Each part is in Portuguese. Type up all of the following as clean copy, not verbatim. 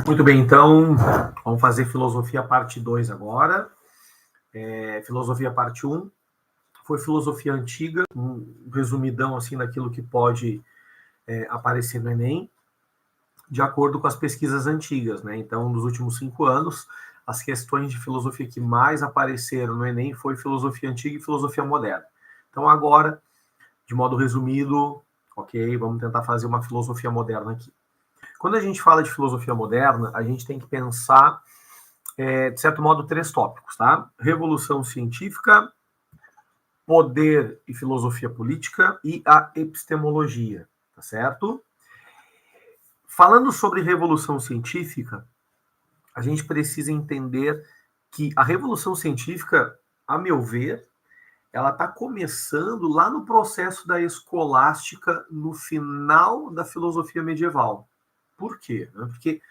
Muito bem, então vamos fazer filosofia parte 2 agora. Filosofia parte 1 foi filosofia antiga, um resumidão assim daquilo que pode aparecer no Enem, de acordo com as pesquisas antigas, né? Então, nos últimos 5 anos, as questões de filosofia que mais apareceram no Enem foi filosofia antiga e filosofia moderna. Então, agora, de modo resumido, ok, vamos tentar fazer uma filosofia moderna aqui. Quando a gente fala de filosofia moderna, a gente tem que pensar, de certo modo, 3 tópicos, tá? Revolução científica, poder e filosofia política e a epistemologia, tá certo? Falando sobre revolução científica, a gente precisa entender que a revolução científica, a meu ver, ela está começando lá no processo da escolástica, no final da filosofia medieval. Por quê? Porque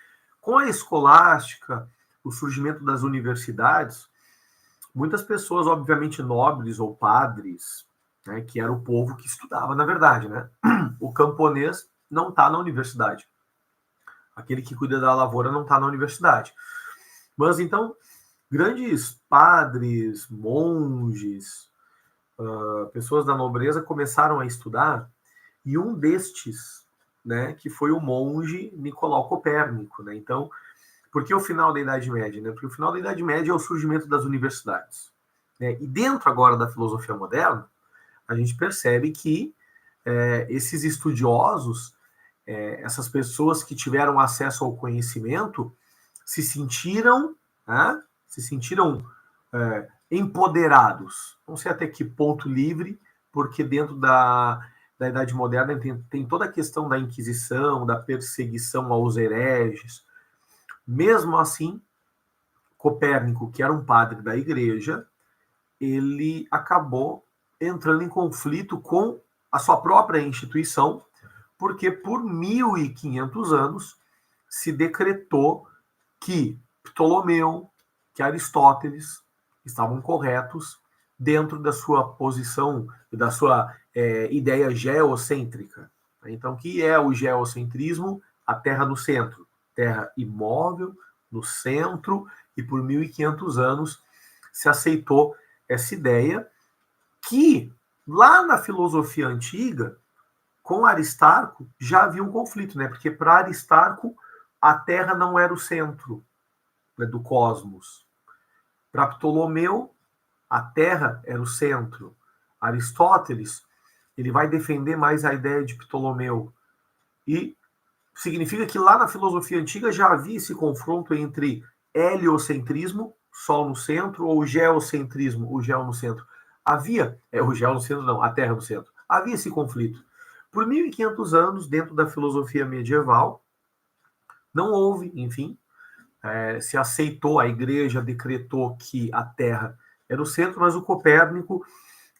com a escolástica, o surgimento das universidades, muitas pessoas, obviamente nobres ou padres, né, que era o povo que estudava, na verdade, né? O camponês não está na universidade. Aquele que cuida da lavoura não está na universidade. Mas então, grandes padres, monges, pessoas da nobreza começaram a estudar, e um destes, né, que foi o monge Nicolau Copérnico, né? Então, por que o final da Idade Média, né? Porque o final da Idade Média é o surgimento das universidades, né? E dentro agora da filosofia moderna, a gente percebe que esses estudiosos, essas pessoas que tiveram acesso ao conhecimento, se sentiram, né, empoderados. Não sei até que ponto livre, porque dentro da Idade Moderna tem toda a questão da Inquisição, da perseguição aos hereges. Mesmo assim, Copérnico, que era um padre da igreja, ele acabou entrando em conflito com a sua própria instituição, porque por 1500 anos se decretou que Ptolomeu, que Aristóteles estavam corretos dentro da sua posição, da sua ideia geocêntrica. Então, o que é o geocentrismo? A Terra no centro, terra imóvel, no centro, e por 1500 anos se aceitou essa ideia que, lá na filosofia antiga, com Aristarco, já havia um conflito, né? Porque para Aristarco, a Terra não era o centro, né, do cosmos. Para Ptolomeu, a Terra era o centro. Aristóteles, ele vai defender mais a ideia de Ptolomeu. E significa que lá na filosofia antiga já havia esse confronto entre heliocentrismo, Sol no centro, ou geocentrismo, o Geo no centro. Havia, o Geo no centro não, a Terra no centro. Havia esse conflito. Por 1500 anos, dentro da filosofia medieval, não houve, enfim, se aceitou, a igreja decretou que a Terra era o centro, mas o Copérnico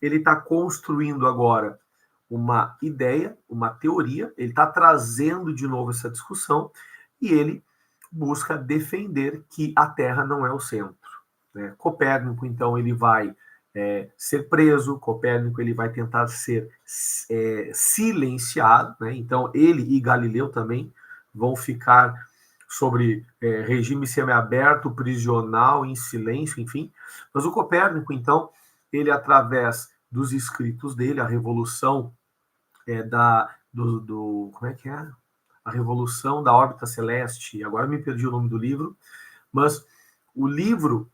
ele está construindo agora uma ideia, uma teoria, ele está trazendo de novo essa discussão e ele busca defender que a Terra não é o centro, né? Copérnico, então, ele vai ser preso, Copérnico ele vai tentar ser silenciado, né? Então ele e Galileu também vão ficar sobre regime semiaberto, prisional, em silêncio, enfim. Mas o Copérnico, então, ele através dos escritos dele, a revolução como é que é? A revolução da órbita celeste, agora me perdi o nome do livro, mas o livro,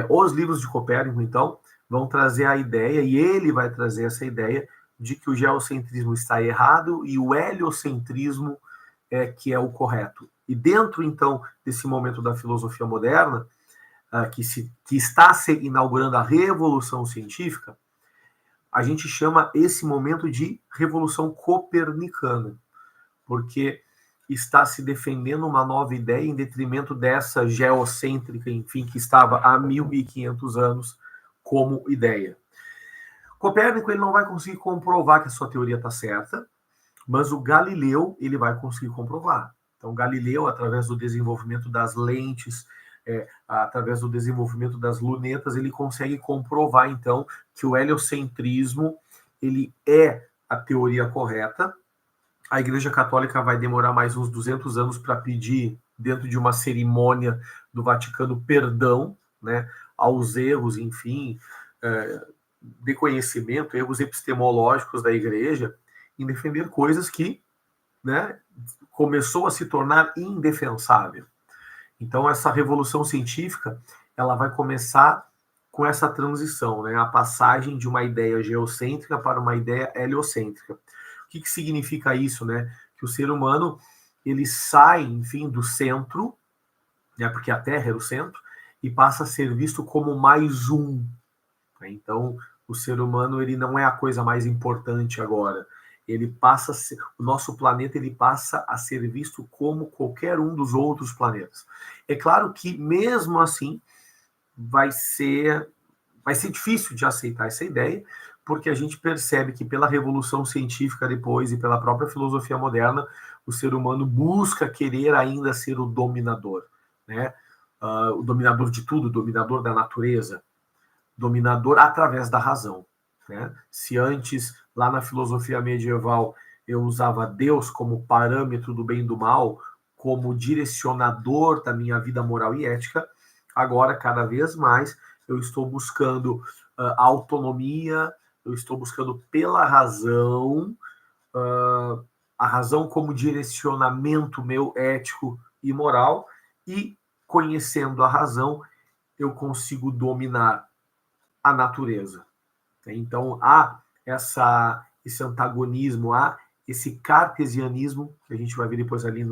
os livros de Copérnico, então, vão trazer a ideia, e ele vai trazer essa ideia de que o geocentrismo está errado e o heliocentrismo que é o correto. E dentro, então, desse momento da filosofia moderna, que está se inaugurando a revolução científica, a gente chama esse momento de revolução copernicana, porque está se defendendo uma nova ideia em detrimento dessa geocêntrica, enfim, que estava há 1500 anos como ideia. Copérnico ele não vai conseguir comprovar que a sua teoria está certa, mas o Galileu ele vai conseguir comprovar. Então, Galileu, através do desenvolvimento das lentes, através do desenvolvimento das lunetas, ele consegue comprovar, então, que o heliocentrismo ele é a teoria correta, A Igreja Católica vai demorar mais uns 200 anos para pedir, dentro de uma cerimônia do Vaticano, perdão, né, aos erros, enfim, de conhecimento, erros epistemológicos da Igreja, em defender coisas que, né, começou a se tornar indefensável. Então, essa revolução científica, ela vai começar com essa transição, né, a passagem de uma ideia geocêntrica para uma ideia heliocêntrica. O que significa isso, né? Que o ser humano, ele sai, enfim, do centro, né, porque a Terra era o centro, e passa a ser visto como mais um. Né? Então, o ser humano, ele não é a coisa mais importante agora. Ele passa a ser, o nosso planeta, ele passa a ser visto como qualquer um dos outros planetas. É claro que, mesmo assim, vai ser difícil de aceitar essa ideia, porque a gente percebe que pela revolução científica depois e pela própria filosofia moderna, o ser humano busca querer ainda ser o dominador, né? O dominador de tudo, o dominador da natureza, dominador através da razão, né? Se antes, lá na filosofia medieval, eu usava Deus como parâmetro do bem e do mal, como direcionador da minha vida moral e ética, agora, cada vez mais, eu estou buscando autonomia, eu estou buscando pela razão, a razão como direcionamento meu ético e moral, e conhecendo a razão, eu consigo dominar a natureza. Então, há esse antagonismo, há esse cartesianismo, que a gente vai ver depois ali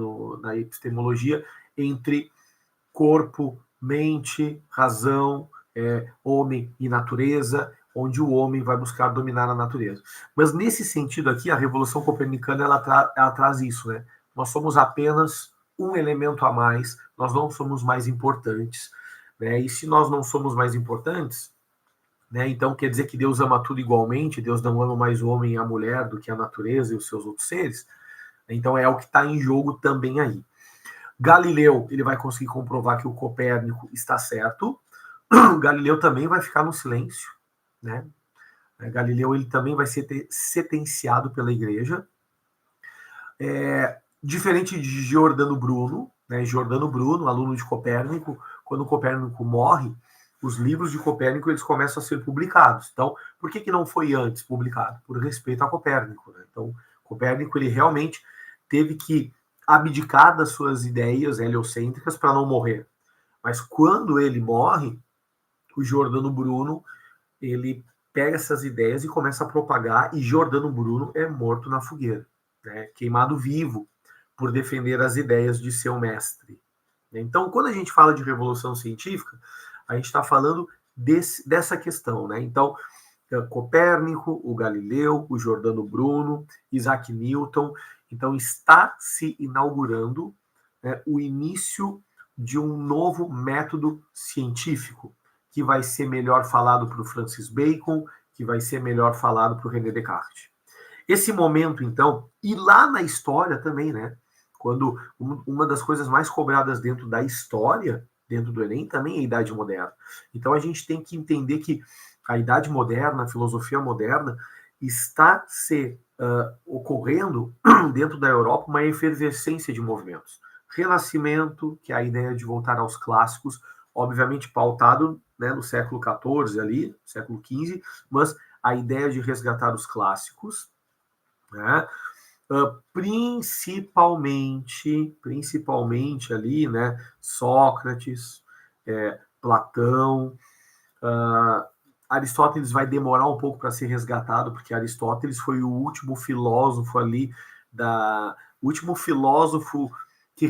na epistemologia, entre corpo, mente, razão, homem e natureza, onde o homem vai buscar dominar a natureza. Mas nesse sentido aqui, a Revolução Copernicana, ela traz isso, né? Nós somos apenas um elemento a mais, nós não somos mais importantes, né? E se nós não somos mais importantes, né, então quer dizer que Deus ama tudo igualmente, Deus não ama mais o homem e a mulher do que a natureza e os seus outros seres? Então é o que está em jogo também aí. Galileu, ele vai conseguir comprovar que o Copérnico está certo. Galileu também vai ficar no silêncio, né? Galileu, ele também vai ser sentenciado pela igreja. Diferente de Giordano Bruno, né? Giordano Bruno, aluno de Copérnico, quando Copérnico morre, os livros de Copérnico, eles começam a ser publicados. Então, por que não foi antes publicado? Por respeito a Copérnico, né? Então, Copérnico, ele realmente teve que abdicar das suas ideias heliocêntricas para não morrer. Mas quando ele morre, o Giordano Bruno, ele pega essas ideias e começa a propagar, e Giordano Bruno é morto na fogueira, né? Queimado vivo por defender as ideias de seu mestre. Então, quando a gente fala de revolução científica, a gente está falando dessa questão, né? Então, Copérnico, o Galileu, o Giordano Bruno, Isaac Newton. Então, está se inaugurando, né, o início de um novo método científico, que vai ser melhor falado para o Francis Bacon, que vai ser melhor falado para o René Descartes. Esse momento, então, e lá na história também, né? Quando uma das coisas mais cobradas dentro da história, dentro do Enem, também é a Idade Moderna. Então a gente tem que entender que a Idade Moderna, a filosofia moderna, está se ocorrendo dentro da Europa uma efervescência de movimentos. Renascimento, que é a ideia de voltar aos clássicos, obviamente pautado, né, no século XIV ali, século XV, mas a ideia de resgatar os clássicos, né? Principalmente ali, né, Sócrates, Platão, Aristóteles vai demorar um pouco para ser resgatado, porque Aristóteles foi o último filósofo ali, o último filósofo que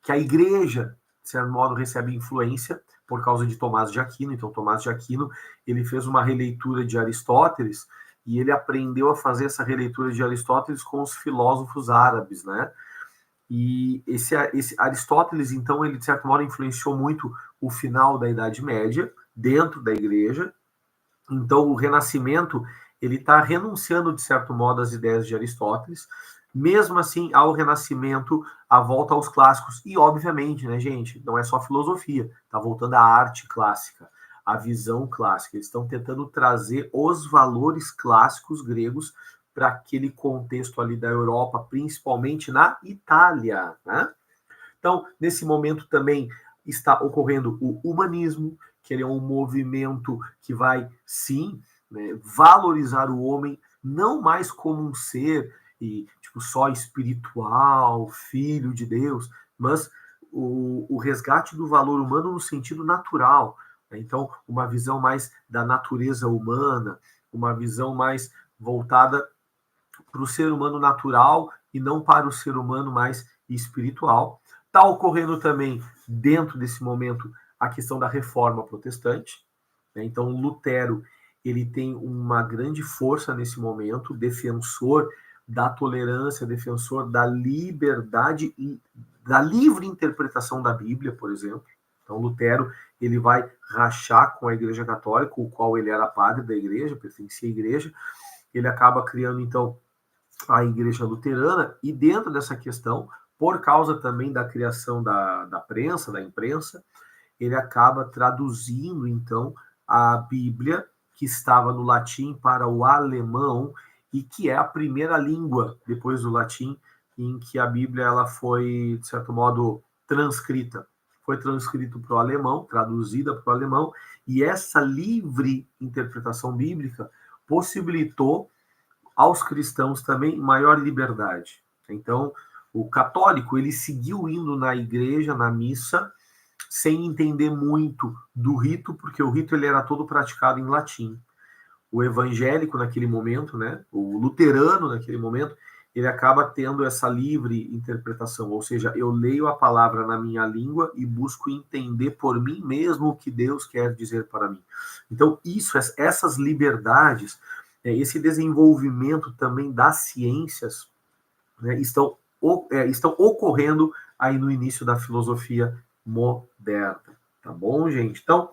a igreja, de certo modo, recebe influência por causa de Tomás de Aquino. Então, Tomás de Aquino, ele fez uma releitura de Aristóteles, e ele aprendeu a fazer essa releitura de Aristóteles com os filósofos árabes, né? E esse Aristóteles, então, ele de certo modo influenciou muito o final da Idade Média dentro da Igreja. Então, o Renascimento, ele está renunciando de certo modo às ideias de Aristóteles. Mesmo assim, ao Renascimento, a volta aos clássicos. E, obviamente, né, gente, não é só filosofia, está voltando à arte clássica, a visão clássica. Eles estão tentando trazer os valores clássicos gregos para aquele contexto ali da Europa, principalmente na Itália, né? Então, nesse momento também está ocorrendo o humanismo, que ele é um movimento que vai, sim, né, valorizar o homem não mais como um ser e tipo só espiritual, filho de Deus, mas o resgate do valor humano no sentido natural. Né? Então, uma visão mais da natureza humana, uma visão mais voltada para o ser humano natural e não para o ser humano mais espiritual. Está ocorrendo também, dentro desse momento, a questão da reforma protestante. Né? Então, Lutero ele tem uma grande força nesse momento, defensor da tolerância, defensor da liberdade e da livre interpretação da Bíblia, por exemplo. Então, Lutero ele vai rachar com a Igreja Católica, o qual ele era padre da Igreja, pertencia à Igreja. Ele acaba criando, então, a Igreja Luterana, e dentro dessa questão, por causa também da criação da prensa, da imprensa, ele acaba traduzindo, então, a Bíblia, que estava no latim, para o alemão, e que é a primeira língua, depois do latim, em que a Bíblia ela foi, de certo modo, transcrita. Foi transcrito para o alemão, traduzida para o alemão, e essa livre interpretação bíblica possibilitou aos cristãos também maior liberdade. Então, o católico, ele seguiu indo na igreja, na missa, sem entender muito do rito, porque o rito ele era todo praticado em latim. O evangélico naquele momento, né, o luterano naquele momento, ele acaba tendo essa livre interpretação, ou seja, eu leio a palavra na minha língua e busco entender por mim mesmo o que Deus quer dizer para mim. Então, essas liberdades, esse desenvolvimento também das ciências, né, estão ocorrendo aí no início da filosofia moderna. Tá bom, gente? Então,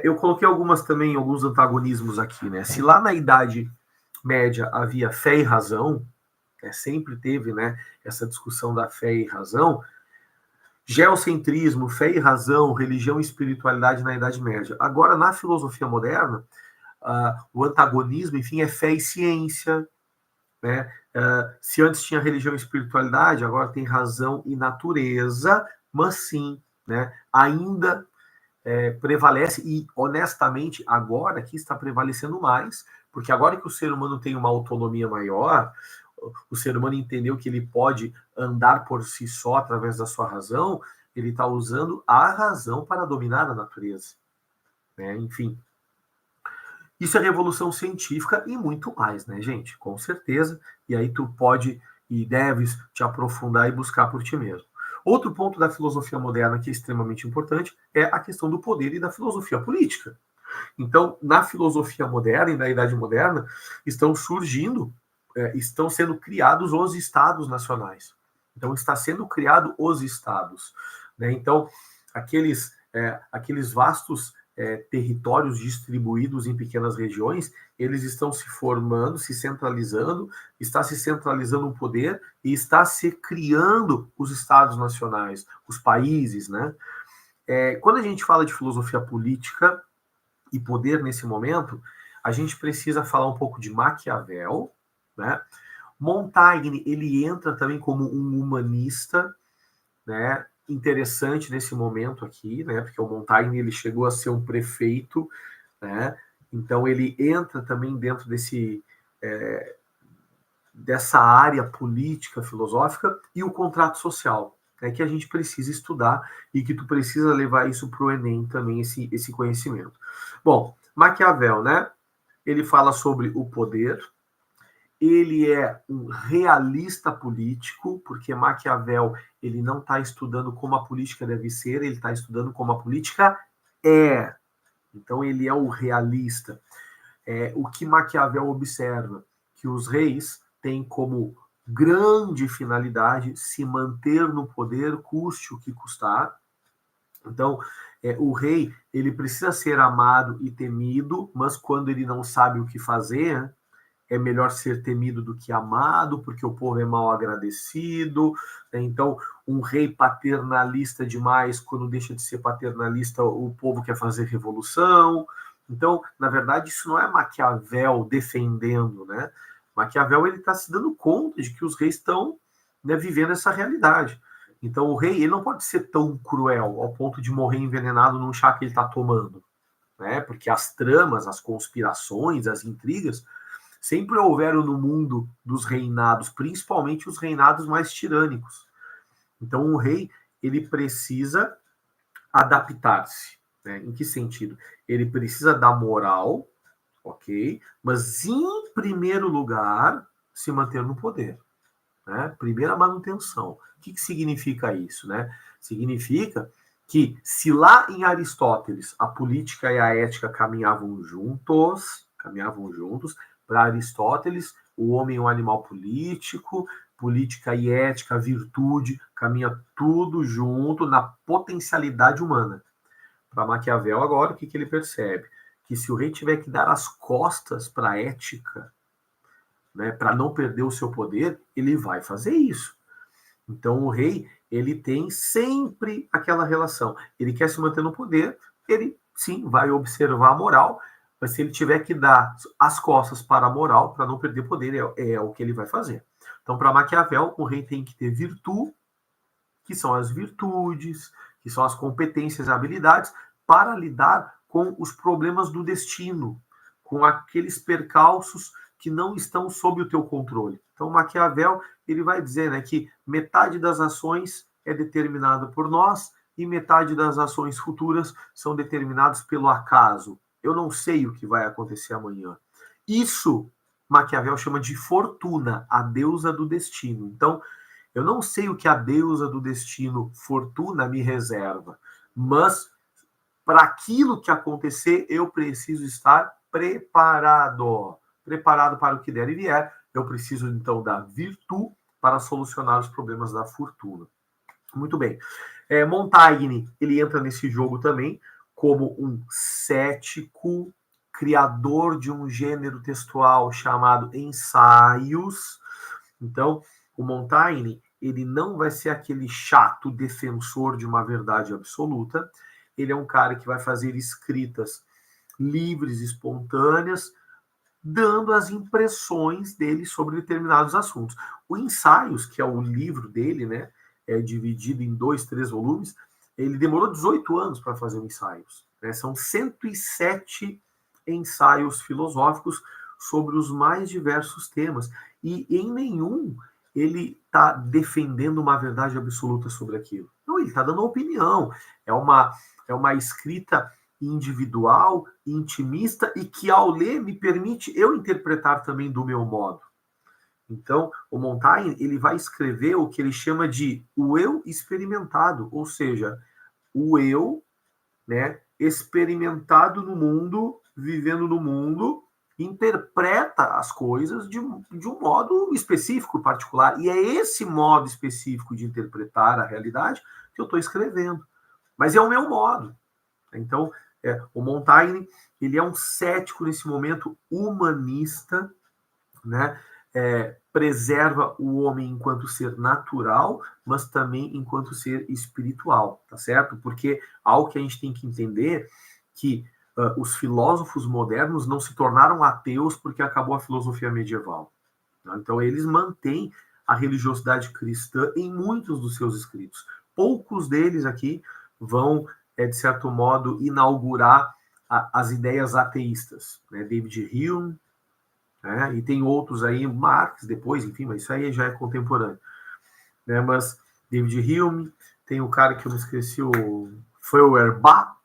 eu coloquei alguns antagonismos aqui, né? Se lá na Idade Média havia fé e razão, sempre teve, né, essa discussão da fé e razão, geocentrismo, fé e razão, religião e espiritualidade na Idade Média. Agora, na filosofia moderna, o antagonismo, enfim, é fé e ciência, né? Se antes tinha religião e espiritualidade, agora tem razão e natureza, mas sim, né, ainda prevalece, e honestamente agora que está prevalecendo mais, porque agora que o ser humano tem uma autonomia maior, o ser humano entendeu que ele pode andar por si só através da sua razão, ele está usando a razão para dominar a natureza. Né? Enfim, isso é revolução científica e muito mais, né, gente? Com certeza. E aí tu pode e deves te aprofundar e buscar por ti mesmo. Outro ponto da filosofia moderna que é extremamente importante é a questão do poder e da filosofia política. Então, na filosofia moderna e na Idade Moderna, estão surgindo, estão sendo criados os estados nacionais. Então, está sendo criado os estados. Né? Então, aqueles vastos territórios distribuídos em pequenas regiões, eles estão se formando, se centralizando, está se centralizando o poder e está se criando os estados nacionais, os países, né? Quando a gente fala de filosofia política e poder nesse momento, a gente precisa falar um pouco de Maquiavel, né? Montaigne, ele entra também como um humanista, né? Interessante nesse momento aqui, né? Porque o Montaigne ele chegou a ser um prefeito, né? Então ele entra também dentro dessa área política filosófica, e o contrato social, né? Que a gente precisa estudar e que tu precisa levar isso para o Enem também, esse conhecimento. Bom, Maquiavel, né? Ele fala sobre o poder. Ele é um realista político, porque Maquiavel ele não está estudando como a política deve ser, ele está estudando como a política é. Então ele é o realista. O que Maquiavel observa? Que os reis têm como grande finalidade se manter no poder, custe o que custar. Então, o rei ele precisa ser amado e temido, mas quando ele não sabe o que fazer, é melhor ser temido do que amado, porque o povo é mal agradecido. Né? Então, um rei paternalista demais, quando deixa de ser paternalista, o povo quer fazer revolução. Então, na verdade, isso não é Maquiavel defendendo, né? Maquiavel ele está se dando conta de que os reis estão, né, vivendo essa realidade. Então o rei ele não pode ser tão cruel ao ponto de morrer envenenado num chá que ele está tomando, né? Porque as tramas, as conspirações, as intrigas sempre houveram no mundo dos reinados, principalmente os reinados mais tirânicos. Então o rei ele precisa adaptar-se, né? Em que sentido? Ele precisa da moral, ok? Mas em primeiro lugar se manter no poder, né? Primeira manutenção. O que significa isso, né? Significa que se lá em Aristóteles a política e a ética caminhavam juntos, para Aristóteles o homem é um animal político, política e ética, virtude, caminha tudo junto na potencialidade humana. Para Maquiavel agora, o que ele percebe? Que se o rei tiver que dar as costas para a ética, né, para não perder o seu poder, ele vai fazer isso. Então o rei ele tem sempre aquela relação. Ele quer se manter no poder, ele sim vai observar a moral, mas se ele tiver que dar as costas para a moral, para não perder poder, é o que ele vai fazer. Então, para Maquiavel, o rei tem que ter virtude, que são as virtudes, que são as competências e habilidades, para lidar com os problemas do destino, com aqueles percalços que não estão sob o teu controle. Então, Maquiavel ele vai dizer, né, que metade das ações é determinada por nós e metade das ações futuras são determinadas pelo acaso. Eu não sei o que vai acontecer amanhã. Isso Maquiavel chama de fortuna, a deusa do destino. Então, eu não sei o que a deusa do destino, Fortuna, me reserva, mas para aquilo que acontecer, eu preciso estar preparado. Preparado para o que der e vier. Eu preciso, então, da virtude para solucionar os problemas da fortuna. Muito bem. Montaigne, ele entra nesse jogo também como um cético, criador de um gênero textual chamado ensaios. Então, o Montaigne, ele não vai ser aquele chato defensor de uma verdade absoluta. Ele é um cara que vai fazer escritas livres, espontâneas, dando as impressões dele sobre determinados assuntos. O Ensaios, que é o livro dele, né, é dividido em 2, 3 volumes, ele demorou 18 anos para fazer o Ensaios. Né? São 107 ensaios filosóficos sobre os mais diversos temas. E em nenhum ele está defendendo uma verdade absoluta sobre aquilo. Não, ele está dando opinião. É uma escrita individual, intimista, e que ao ler me permite eu interpretar também do meu modo. Então, o Montaigne ele vai escrever o que ele chama de o eu experimentado, ou seja, o eu, né, experimentado no mundo, vivendo no mundo, interpreta as coisas de um modo específico, particular. E é esse modo específico de interpretar a realidade que eu estou escrevendo. Mas é o meu modo. Então, o Montaigne ele é um cético nesse momento humanista, né? Preserva o homem enquanto ser natural, mas também enquanto ser espiritual, tá certo? Porque algo que a gente tem que entender que os filósofos modernos não se tornaram ateus porque acabou a filosofia medieval. Né? Então, eles mantêm a religiosidade cristã em muitos dos seus escritos. Poucos deles aqui vão, de certo modo, inaugurar as ideias ateístas. Né? David Hume, né? E tem outros aí, Marx depois, enfim, mas isso aí já é contemporâneo. Né? Mas David Hume, tem o cara que eu me esqueci, o Feuerbach,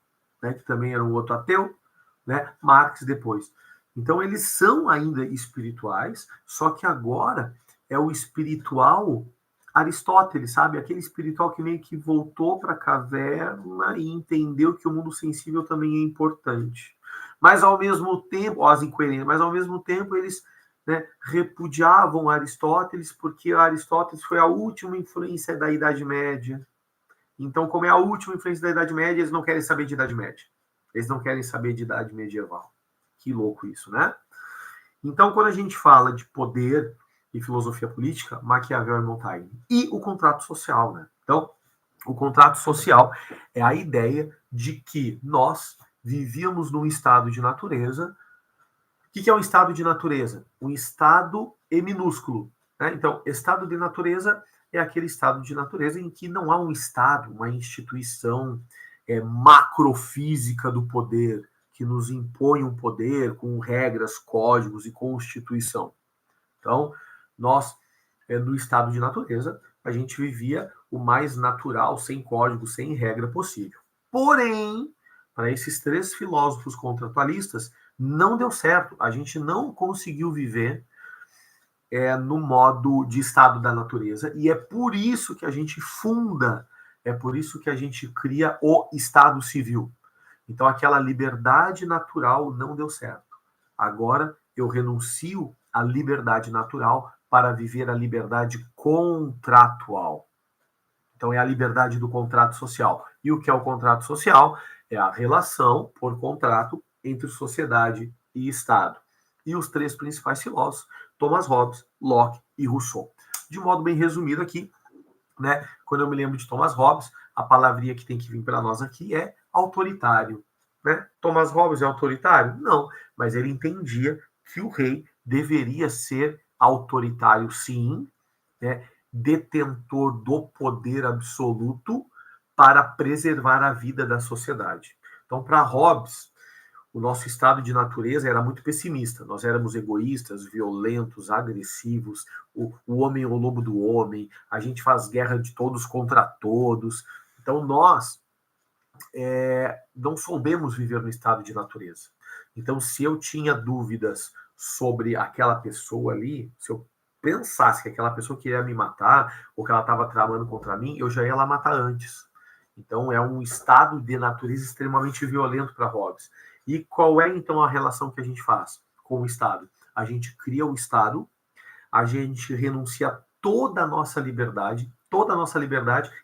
né? Que também era um outro ateu, né? Marx depois. Então eles são ainda espirituais, só que agora é o espiritual Aristóteles, sabe? Aquele espiritual que meio que voltou para a caverna e entendeu que o mundo sensível também é importante. Mas ao mesmo tempo, as incoerências, mas ao mesmo tempo eles, né, repudiavam Aristóteles porque Aristóteles foi a última influência da Idade Média. Então, como é a última influência da Idade Média, eles não querem saber de Idade Média. Eles não querem saber de Idade Medieval. Que louco isso, né? Então, quando a gente fala de poder e filosofia política, Maquiavel e Montaigne. E o contrato social, né? Então, o contrato social é a ideia de que nós vivíamos num estado de natureza O que é um estado de natureza? Um estado E minúsculo. Né? Então, estado de natureza é aquele estado de natureza em que não há um estado, uma instituição macrofísica do poder, que nos impõe um poder com regras, códigos e constituição. Então, nós, no estado de natureza, a gente vivia o mais natural, sem código, sem regra possível. Porém, para esses três filósofos contratualistas, não deu certo. A gente não conseguiu viver no modo de estado da natureza, e é por isso que a gente funda, é por isso que a gente cria o Estado Civil. Então, aquela liberdade natural não deu certo. Agora, eu renuncio à liberdade natural para viver a liberdade contratual. Então, é a liberdade do contrato social. E o que é o contrato social? É a relação por contrato entre sociedade e Estado. E os três principais filósofos, Thomas Hobbes, Locke e Rousseau. De modo bem resumido aqui, né, quando eu me lembro de Thomas Hobbes, a palavrinha que tem que vir para nós aqui é autoritário. Né? Thomas Hobbes é autoritário? Não, mas ele entendia que o rei deveria ser autoritário, sim, né, detentor do poder absoluto para preservar a vida da sociedade. Então, para Hobbes, o nosso estado de natureza era muito pessimista. Nós éramos egoístas, violentos, agressivos, o homem é o lobo do homem, a gente faz guerra de todos contra todos. Então, nós não soubemos viver no estado de natureza. Então, se eu tinha dúvidas sobre aquela pessoa ali, se eu pensasse que aquela pessoa queria me matar ou que ela estava tramando contra mim, eu já ia lá matar antes. Então, é um estado de natureza extremamente violento para Hobbes. E qual é, então, a relação que a gente faz com o Estado? A gente cria o Estado, a gente renuncia a toda a nossa liberdade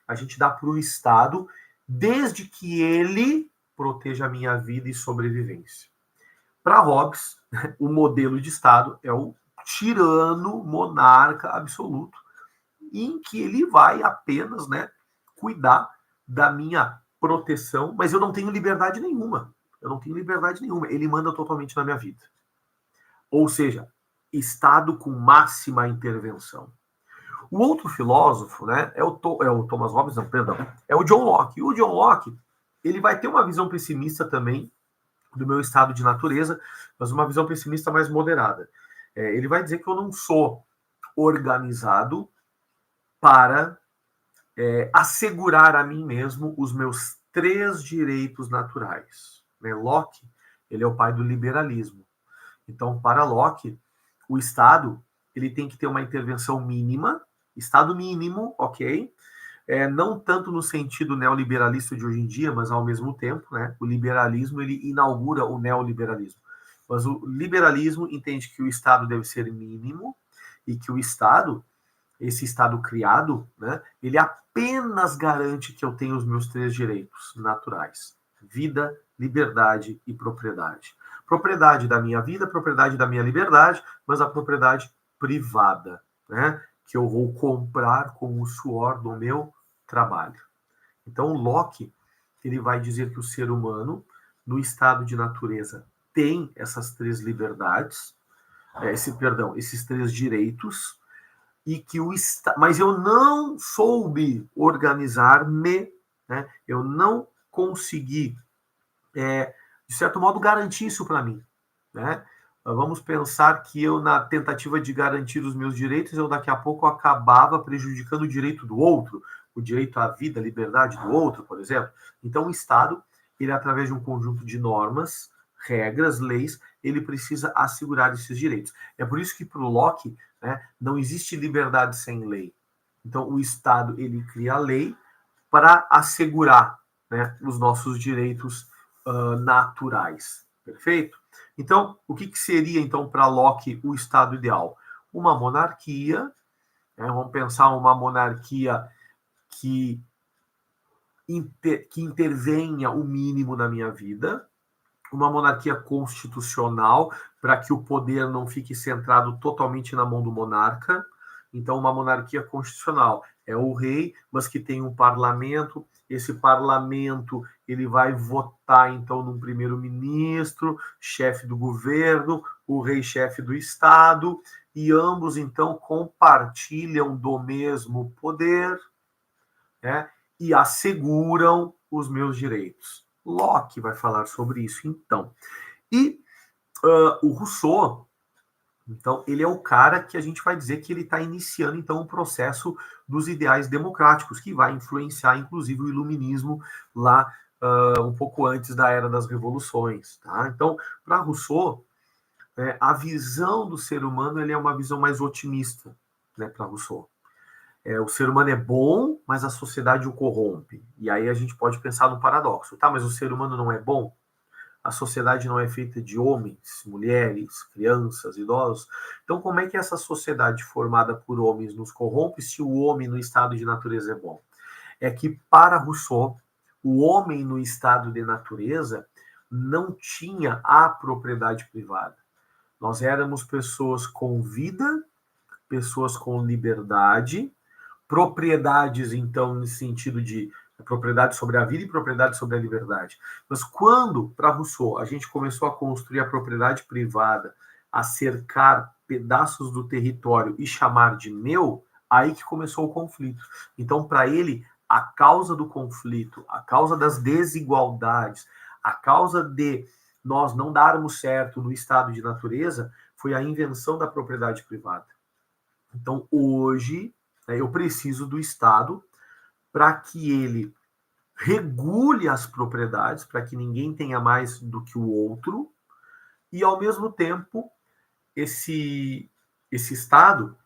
a gente dá para o Estado, desde que ele proteja a minha vida e sobrevivência. Para Hobbes, o modelo de Estado é o tirano monarca absoluto, em que ele vai apenas, né, cuidar da minha proteção, mas eu não tenho liberdade nenhuma. Eu não tenho liberdade nenhuma. Ele manda totalmente na minha vida. Ou seja, Estado com máxima intervenção. O outro filósofo, né, é o Thomas Hobbes, não, perdão, é o John Locke. E o John Locke, ele vai ter uma visão pessimista também do meu estado de natureza, mas uma visão pessimista mais moderada. Ele vai dizer que eu não sou organizado para assegurar a mim mesmo os meus três direitos naturais. Né? Locke, ele é o pai do liberalismo. Então, para Locke, o Estado ele tem que ter uma intervenção mínima, Estado mínimo, ok? Não tanto no sentido neoliberalista de hoje em dia, mas ao mesmo tempo, né? O liberalismo ele inaugura o neoliberalismo. Mas o liberalismo entende que o Estado deve ser mínimo e que o Estado, esse Estado criado, né, ele apenas garante que eu tenho os meus três direitos naturais: vida, liberdade e propriedade. Propriedade da minha vida, propriedade da minha liberdade, mas a propriedade privada, né, que eu vou comprar com o suor do meu trabalho. Então, Locke, ele vai dizer que o ser humano, no estado de natureza, tem essas três liberdades, esses três direitos, e que mas eu não soube organizar-me, né? Eu não consegui, de certo modo, garantir isso para mim, né? Vamos pensar que eu, na tentativa de garantir os meus direitos, eu daqui a pouco acabava prejudicando o direito do outro, o direito à vida, à liberdade do outro, por exemplo. Então, o Estado, ele, através de um conjunto de normas, regras, leis, ele precisa assegurar esses direitos. É por isso que, para o Locke, né, não existe liberdade sem lei. Então, o Estado, ele cria a lei para assegurar, né, os nossos direitos naturais. Perfeito? Então, o que seria, então, para Locke o estado ideal? Uma monarquia, né? Vamos pensar uma monarquia que intervenha o mínimo na minha vida, uma monarquia constitucional, para que o poder não fique centrado totalmente na mão do monarca, Então, uma monarquia constitucional é o rei, mas que tem um parlamento. Esse parlamento ele vai votar, então, num primeiro-ministro, chefe do governo, o rei chefe do Estado, e ambos, então, compartilham do mesmo poder, né, e asseguram os meus direitos. Locke vai falar sobre isso, então. E o Rousseau, então, ele é o cara que a gente vai dizer que ele está iniciando, então, o processo dos ideais democráticos, que vai influenciar, inclusive, o iluminismo lá um pouco antes da Era das Revoluções. Tá? Então, para Rousseau, a visão do ser humano ele é uma visão mais otimista, né, para Rousseau. O ser humano é bom, mas a sociedade o corrompe. E aí a gente pode pensar no paradoxo. Tá, mas o ser humano não é bom? A sociedade não é feita de homens, mulheres, crianças, idosos. Então, como é que essa sociedade formada por homens nos corrompe se o homem no estado de natureza é bom? É que, para Rousseau, o homem no estado de natureza não tinha a propriedade privada. Nós éramos pessoas com vida, pessoas com liberdade, propriedades, então, nesse sentido de propriedade sobre a vida e propriedade sobre a liberdade. Mas quando, para Rousseau, a gente começou a construir a propriedade privada, a cercar pedaços do território e chamar de meu, aí que começou o conflito. Então, para ele, a causa do conflito, a causa das desigualdades, a causa de nós não darmos certo no estado de natureza, foi a invenção da propriedade privada. Então, hoje, eu preciso do Estado para que ele regule as propriedades, para que ninguém tenha mais do que o outro, e, ao mesmo tempo, esse Estado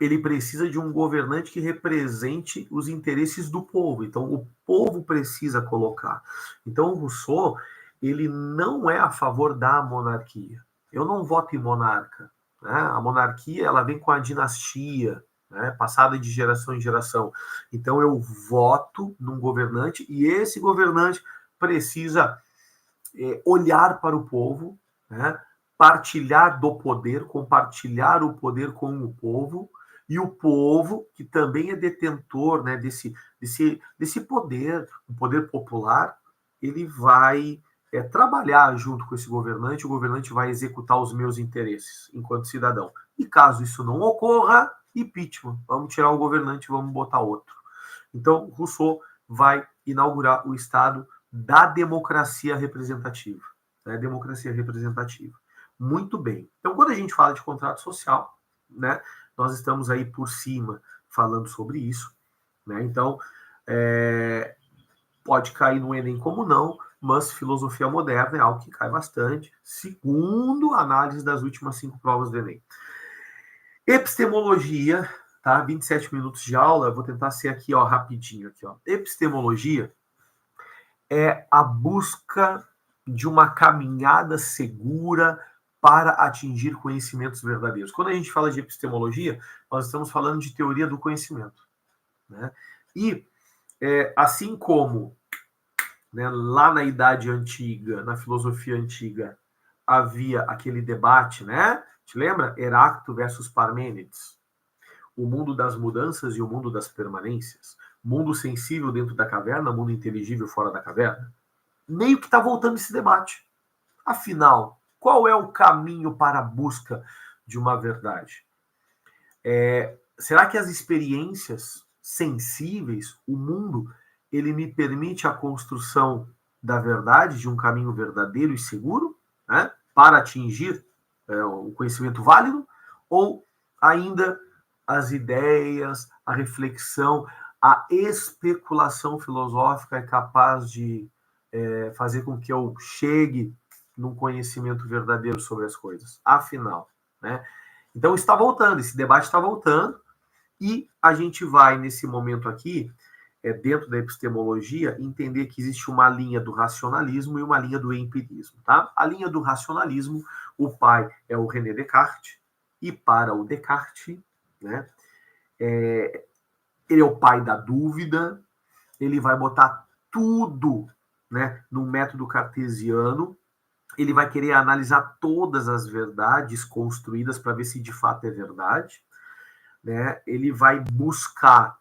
ele precisa de um governante que represente os interesses do povo. Então, o povo precisa colocar. Então, o Rousseau, ele não é a favor da monarquia. Eu não voto em monarca. Né? A monarquia, ela vem com a dinastia, né? Passada de geração em geração. Então, eu voto num governante e esse governante precisa olhar para o povo, né? Partilhar do poder, compartilhar o poder com o povo, e o povo, que também é detentor, né, desse poder, o poder popular, ele vai trabalhar junto com esse governante, o governante vai executar os meus interesses enquanto cidadão. E caso isso não ocorra, impeachment, vamos tirar o governante, vamos botar outro. Então, Rousseau vai inaugurar o Estado da democracia representativa. Né? Democracia representativa. Muito bem. Então, quando a gente fala de contrato social, né, nós estamos aí por cima falando sobre isso. Né? Então, pode cair no Enem como não, mas filosofia moderna é algo que cai bastante, segundo a análise das últimas 5 provas do Enem. Epistemologia, tá? 27 minutos de aula, eu vou tentar ser aqui, ó, rapidinho. Aqui, ó. Epistemologia é a busca de uma caminhada segura para atingir conhecimentos verdadeiros. Quando a gente fala de epistemologia, nós estamos falando de teoria do conhecimento. Né? E, assim como, né, lá na Idade Antiga, na filosofia antiga, havia aquele debate, né? Te lembra? Heráclito versus Parmênides. O mundo das mudanças e o mundo das permanências. Mundo sensível dentro da caverna, mundo inteligível fora da caverna. Meio que está voltando esse debate. Afinal, qual é o caminho para a busca de uma verdade? Será que as experiências sensíveis, o mundo, ele me permite a construção da verdade, de um caminho verdadeiro e seguro, né, para atingir o conhecimento válido? Ou ainda as ideias, a reflexão, a especulação filosófica é capaz de fazer com que eu chegue num conhecimento verdadeiro sobre as coisas? Afinal, né? Então está voltando, esse debate está voltando, e a gente vai, nesse momento aqui, dentro da epistemologia, entender que existe uma linha do racionalismo e uma linha do empirismo. Tá? A linha do racionalismo, o pai é o René Descartes, e para o Descartes, né, ele é o pai da dúvida, ele vai botar tudo, né, no método cartesiano, ele vai querer analisar todas as verdades construídas para ver se de fato é verdade. né, ele vai buscar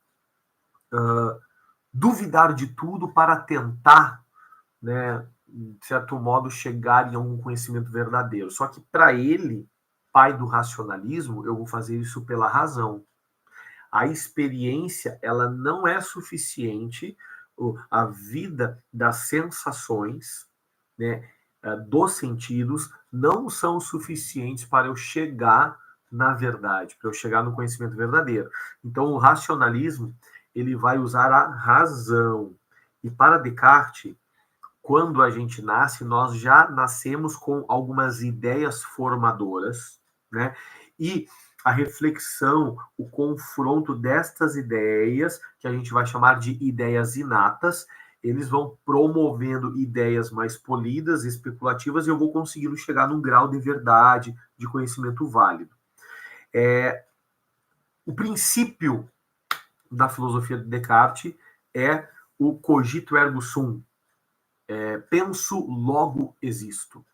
duvidar de tudo para tentar, né, de certo modo, chegar em algum conhecimento verdadeiro. Só que para ele, pai do racionalismo, eu vou fazer isso pela razão. A experiência, ela não é suficiente, a vida das sensações, né, dos sentidos, não são suficientes para eu chegar na verdade, para eu chegar no conhecimento verdadeiro. Então, o racionalismo, ele vai usar a razão. E para Descartes, quando a gente nasce, nós já nascemos com algumas ideias formadoras, né? E a reflexão, o confronto destas ideias, que a gente vai chamar de ideias inatas, eles vão promovendo ideias mais polidas, especulativas, e eu vou conseguindo chegar num grau de verdade, de conhecimento válido. O princípio da filosofia de Descartes é o cogito ergo sum, penso, logo existo.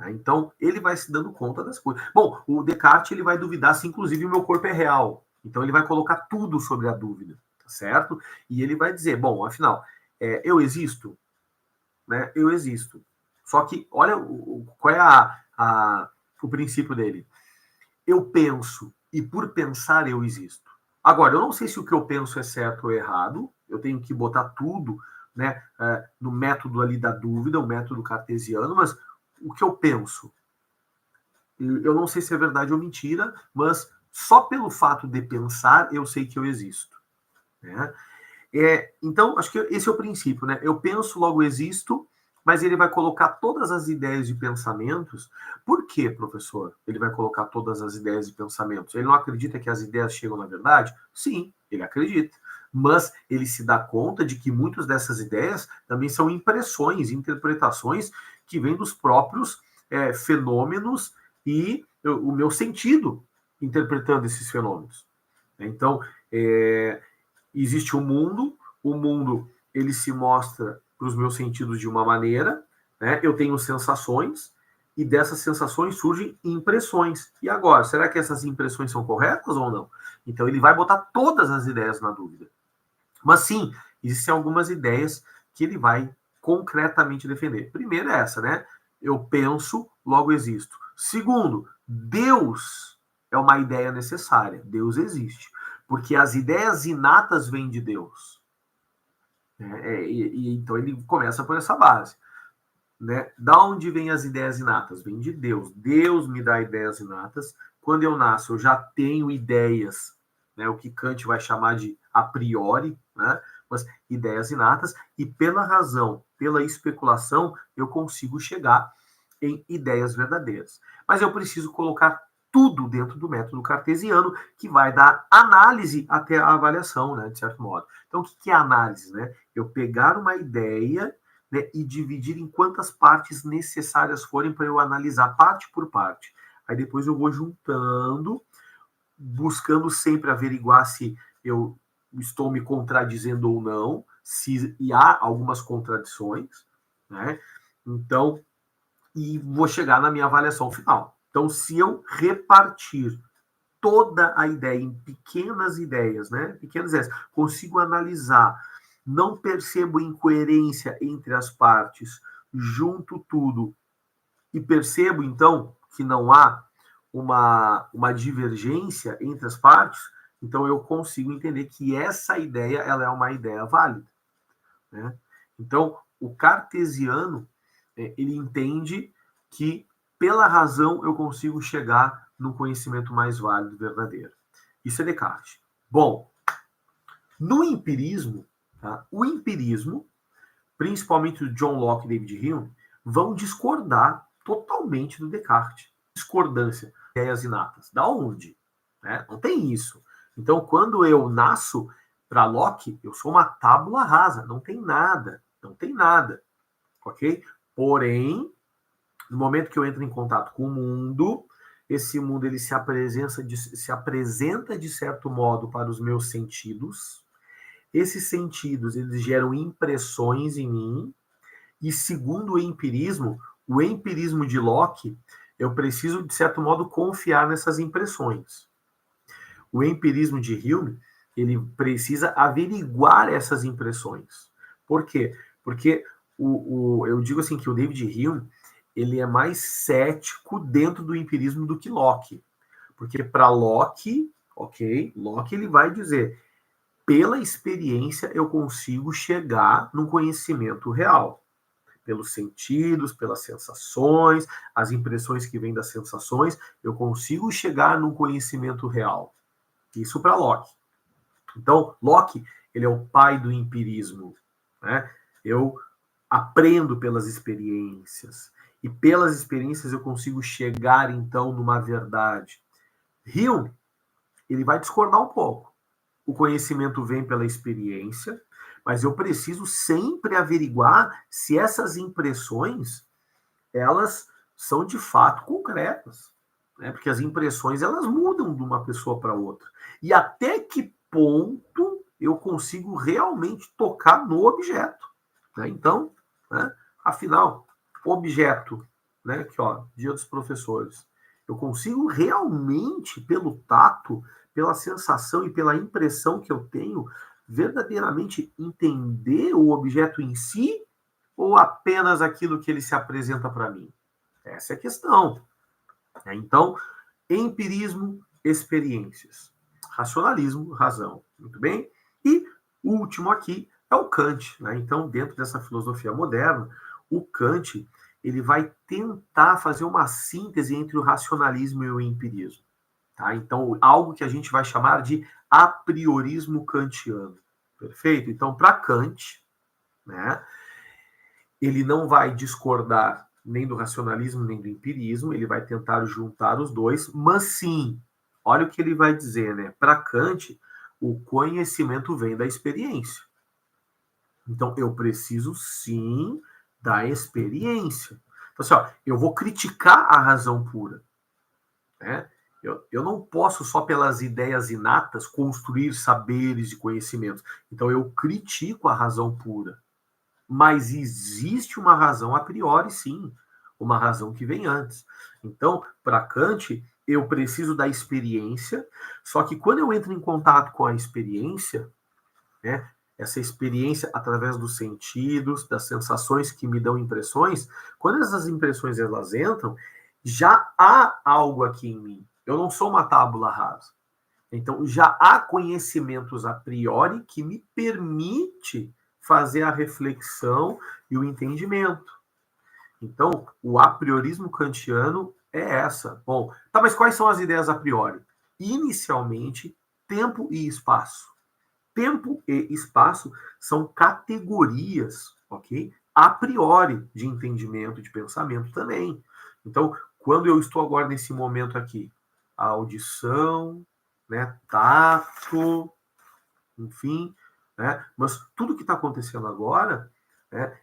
Então, ele vai se dando conta das coisas. Bom, o Descartes ele vai duvidar se, inclusive, o meu corpo é real. Então, ele vai colocar tudo sobre a dúvida, tá certo? E ele vai dizer, bom, afinal, eu existo? Né? Eu existo. Só que, olha qual é o princípio dele. Eu penso, e por pensar eu existo. Agora, eu não sei se o que eu penso é certo ou errado, eu tenho que botar tudo, né, no método ali da dúvida, o método cartesiano, mas o que eu penso, eu não sei se é verdade ou mentira, mas só pelo fato de pensar, eu sei que eu existo. Né? Então, acho que esse é o princípio, né? Eu penso, logo existo, mas ele vai colocar todas as ideias de pensamentos. Por quê, professor? Ele vai colocar todas as ideias de pensamentos. Ele não acredita que as ideias chegam na verdade? Sim, ele acredita. Mas ele se dá conta de que muitas dessas ideias também são impressões, interpretações que vêm dos próprios fenômenos e o meu sentido interpretando esses fenômenos. Então, existe o mundo ele se mostra para os meus sentidos de uma maneira, né? Eu tenho sensações, e dessas sensações surgem impressões. E agora, será que essas impressões são corretas ou não? Então ele vai botar todas as ideias na dúvida. Mas sim, existem algumas ideias que ele vai concretamente defender. Primeiro é essa, né? Eu penso, logo existo. Segundo, Deus é uma ideia necessária. Deus existe. Porque as ideias inatas vêm de Deus. Então ele começa por essa base. Né? Da onde vêm as ideias inatas? Vem de Deus. Deus me dá ideias inatas. Quando eu nasço, eu já tenho ideias, né? O que Kant vai chamar de a priori, né? Mas ideias inatas, e pela razão, pela especulação, eu consigo chegar em ideias verdadeiras. Mas eu preciso colocar tudo dentro do método cartesiano, que vai dar análise até a avaliação, né, de certo modo. Então, o que é análise? Né? Eu pegar uma ideia, né, e dividir em quantas partes necessárias forem para eu analisar parte por parte. Aí depois eu vou juntando, buscando sempre averiguar se eu estou me contradizendo ou não, se há algumas contradições, né? Então, e vou chegar na minha avaliação final. Então, se eu repartir toda a ideia em pequenas ideias, né? Pequenas ideias, consigo analisar, não percebo incoerência entre as partes, junto tudo e percebo, então, que não há uma divergência entre as partes, então eu consigo entender que essa ideia ela é uma ideia válida. Né? Então, o cartesiano, ele entende que, pela razão, eu consigo chegar no conhecimento mais válido e verdadeiro. Isso é Descartes. Bom, no empirismo, tá? O empirismo, principalmente o John Locke e David Hume, vão discordar totalmente do Descartes. Discordância, ideias inatas. Da onde? Né? Não tem isso. Então, quando eu nasço, para Locke, eu sou uma tábula rasa. Não tem nada. Não tem nada. Ok? Porém, no momento que eu entro em contato com o mundo, esse mundo ele se apresenta de certo modo para os meus sentidos. Esses sentidos eles geram impressões em mim. E segundo o empirismo de Locke, eu preciso, de certo modo, confiar nessas impressões. O empirismo de Hume, ele precisa averiguar essas impressões. Por quê? Porque eu digo assim que o David Hume, ele é mais cético dentro do empirismo do que Locke. Porque para Locke, Locke ele vai dizer, pela experiência eu consigo chegar num conhecimento real. Pelos sentidos, pelas sensações, as impressões que vêm das sensações, eu consigo chegar num conhecimento real. Isso para Locke. Então, Locke, ele é o pai do empirismo, né? Eu aprendo pelas experiências, e pelas experiências eu consigo chegar, então, numa verdade. Hume, ele vai discordar um pouco. O conhecimento vem pela experiência, mas eu preciso sempre averiguar se essas impressões, elas são de fato concretas, né? Porque as impressões, elas mudam de uma pessoa para outra. E até que ponto eu consigo realmente tocar no objeto, né? Então, né, afinal, objeto, né, aqui, ó, Dia dos Professores, eu consigo realmente, pelo tato, pela sensação e pela impressão que eu tenho, verdadeiramente entender o objeto em si ou apenas aquilo que ele se apresenta para mim? Essa é a questão. Então, empirismo, experiências. Racionalismo, razão. Muito bem? E o último aqui é o Kant, né? Então, dentro dessa filosofia moderna, o Kant, ele vai tentar fazer uma síntese entre o racionalismo e o empirismo. Tá? Então, algo que a gente vai chamar de a priorismo kantiano. Perfeito? Então, para Kant, né, ele não vai discordar nem do racionalismo, nem do empirismo, ele vai tentar juntar os dois, mas sim, olha o que ele vai dizer, né? Para Kant, o conhecimento vem da experiência. Então, eu preciso sim da experiência. Então, assim, ó, eu vou criticar a razão pura, né? Eu não posso só pelas ideias inatas construir saberes e conhecimentos. Então eu critico a razão pura. Mas existe uma razão a priori, sim. Uma razão que vem antes. Então, para Kant, eu preciso da experiência, só que quando eu entro em contato com a experiência, né, essa experiência através dos sentidos, das sensações que me dão impressões, quando essas impressões elas entram, já há algo aqui em mim. Eu não sou uma tábula rasa. Então, já há conhecimentos a priori que me permite fazer a reflexão e o entendimento. Então, o apriorismo kantiano é essa. Bom, tá, mas quais são as ideias a priori? Inicialmente, tempo e espaço. Tempo e espaço são categorias, ok? A priori de entendimento, de pensamento também. Então, quando eu estou agora nesse momento aqui, a audição, né, tato, enfim, né, mas tudo que está acontecendo agora, né,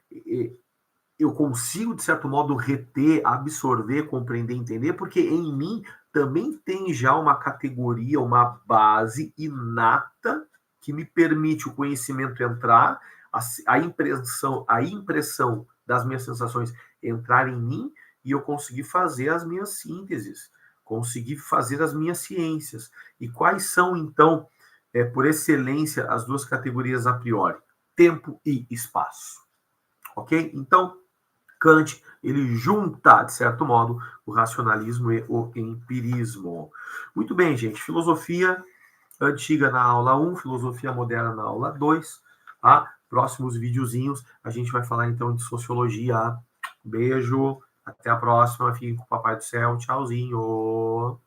eu consigo, de certo modo, reter, absorver, compreender, entender, porque em mim também tem já uma categoria, uma base inata que me permite o conhecimento entrar, a impressão das minhas sensações entrar em mim e eu conseguir fazer as minhas sínteses, conseguir fazer as minhas ciências. E quais são, então, por excelência, as duas categorias a priori? Tempo e espaço. Ok? Então, Kant, ele junta, de certo modo, o racionalismo e o empirismo. Muito bem, gente. Filosofia antiga na aula 1, filosofia moderna na aula 2. Tá? Próximos videozinhos, a gente vai falar, então, de sociologia. Beijo, até a próxima. Fiquem com o Papai do Céu. Tchauzinho.